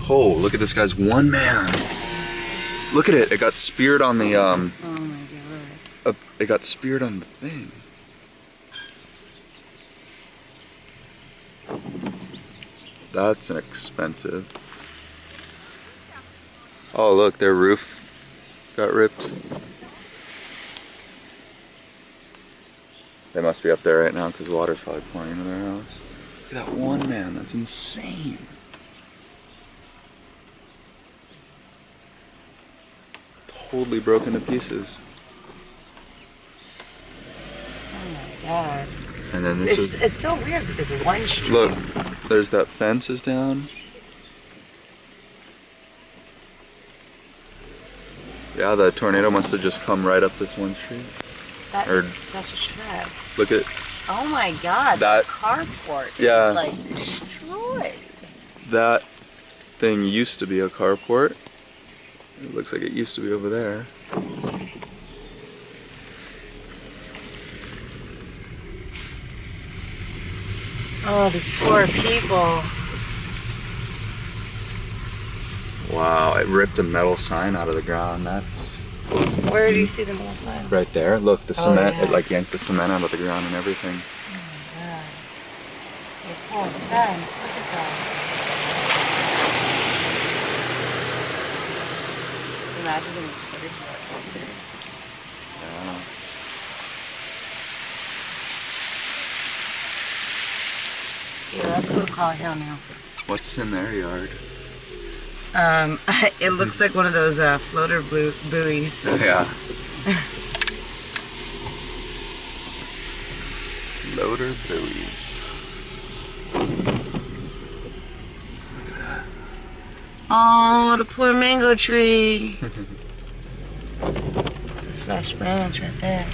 Oh, look at this guy's one man. Look at it. It got speared on the Oh my god. it got speared on the thing. That's an expensive. Oh, look, their roof got ripped. They must be up there right now because water's probably pouring into their house. Look at that one man, that's insane. Totally broken to pieces. Oh my god. And then this It's so weird because one street. Look, there's that fence is down. Yeah, the tornado must have just come right up this one street. That is such a trap. Look at Oh my god, that carport yeah, is like destroyed. That thing used to be a carport. It looks like it used to be over there. Oh, these poor people. Wow, it ripped a metal sign out of the ground. That's... Where do you see the metal sign? Right there. Look, the cement, yeah. it like yanked the cement out of the ground and everything. Oh my god. The poor fence, look at that. Imagine being footage of that closer. Yeah. Yeah, let's go to Collar Hill now. What's in their yard? It looks like one of those floater buoys. Yeah. Loader buoys. Look at that. Oh, the poor mango tree. It's a fresh branch right there.